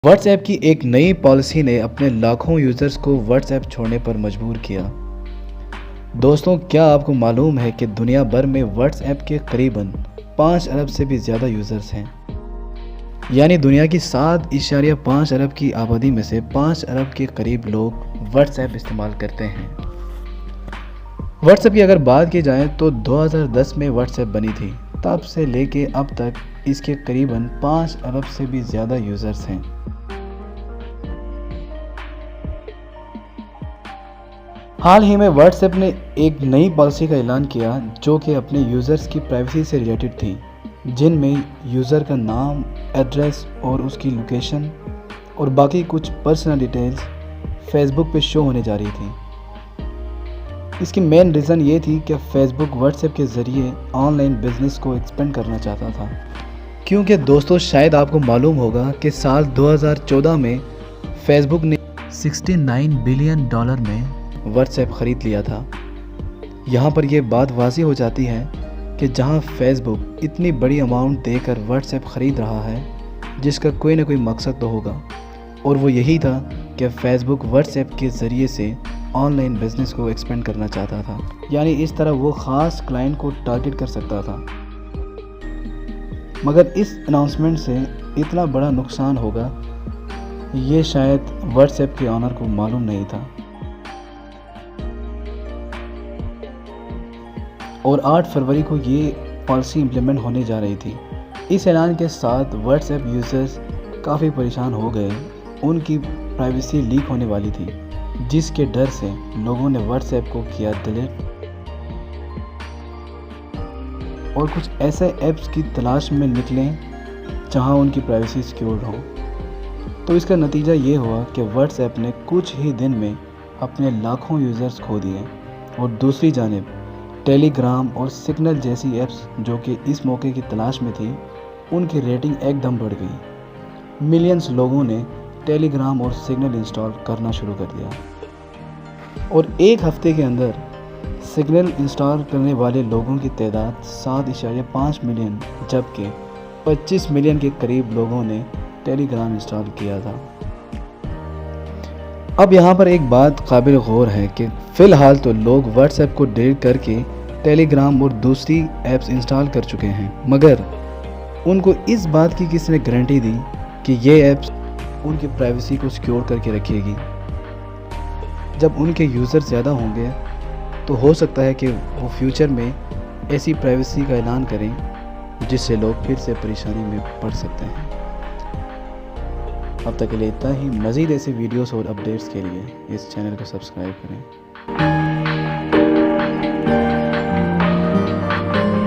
WhatsApp की एक नई पॉलिसी ने अपने लाखों यूज़र्स को व्हाट्सएप छोड़ने पर मजबूर किया। दोस्तों, क्या आपको मालूम है कि दुनिया भर में व्हाट्सएप के करीबन 5 अरब से भी ज़्यादा यूज़र्स हैं। यानी दुनिया की 7.5 अरब की आबादी में से 5 अरब के करीब लोग व्हाट्सएप इस्तेमाल करते हैं। व्हाट्सएप की अगर बात की जाए तो 2010 में व्हाट्सएप बनी थी। तब से लेके अब तक इसके करीबन 5 अरब से भी ज़्यादा यूज़र्स हैं। हाल ही में व्हाट्सएप ने एक नई पॉलिसी का ऐलान किया जो कि अपने यूज़र्स की प्राइवेसी से रिलेटेड थी, जिनमें यूज़र का नाम, एड्रेस और उसकी लोकेशन और बाकी कुछ पर्सनल डिटेल्स फेसबुक पे शो होने जा रही थी। इसकी मेन रीज़न ये थी कि फेसबुक व्हाट्सएप के ज़रिए ऑनलाइन बिजनेस को एक्सपेंड करना चाहता था। क्योंकि दोस्तों, शायद आपको मालूम होगा कि साल 2014 में फेसबुक ने $69 बिलियन में व्हाट्सएप ख़रीद लिया था। यहाँ पर यह बात वाज़ी हो जाती है कि जहाँ फेसबुक इतनी बड़ी अमाउंट देकर व्हाट्सएप ख़रीद रहा है, जिसका कोई ना कोई मकसद तो होगा, और वो यही था कि फेसबुक व्हाट्सएप के ज़रिए से ऑनलाइन बिज़नेस को एक्सपेंड करना चाहता था। यानी इस तरह वो ख़ास क्लाइंट को टारगेट कर सकता था। मगर इस अनाउंसमेंट से इतना बड़ा नुकसान होगा, ये शायद व्हाट्सएप के ऑनर को मालूम नहीं था। और 8 फरवरी को ये पॉलिसी इम्प्लीमेंट होने जा रही थी। इस ऐलान के साथ व्हाट्सएप यूज़र्स काफ़ी परेशान हो गए। उनकी प्राइवेसी लीक होने वाली थी, जिसके डर से लोगों ने व्हाट्सएप को किया डिलीट और कुछ ऐसे ऐप्स की तलाश में निकले जहां उनकी प्राइवेसी सिक्योर्ड हो। तो इसका नतीजा ये हुआ कि व्हाट्सएप ने कुछ ही दिन में अपने लाखों यूज़र्स खो दिए। और दूसरी जानिब टेलीग्राम और सिग्नल जैसी ऐप्स जो कि इस मौके की तलाश में थी, उनकी रेटिंग एकदम बढ़ गई। मिलियंस लोगों ने टेलीग्राम और सिग्नल इंस्टॉल करना शुरू कर दिया और एक हफ्ते के अंदर सिग्नल इंस्टॉल करने वाले लोगों की तादाद 7.5 मिलियन, जबकि 25 मिलियन के करीब लोगों ने टेलीग्राम इंस्टॉल किया था। अब यहाँ पर एक बात काबिल गौर है कि फ़िलहाल तो लोग व्हाट्सएप को डिलीट करके टेलीग्राम और दूसरी ऐप्स इंस्टॉल कर चुके हैं, मगर उनको इस बात की किसने गारंटी दी कि ये ऐप्स उनकी प्राइवेसी को सिक्योर करके रखेगी। जब उनके यूज़र ज़्यादा होंगे तो हो सकता है कि वो फ्यूचर में ऐसी प्राइवेसी का ऐलान करें जिससे लोग फिर से परेशानी में पड़ सकते हैं। अब तक के लिए इतना ही। मज़ीद ऐसे वीडियोस और अपडेट्स के लिए इस चैनल को सब्सक्राइब करें।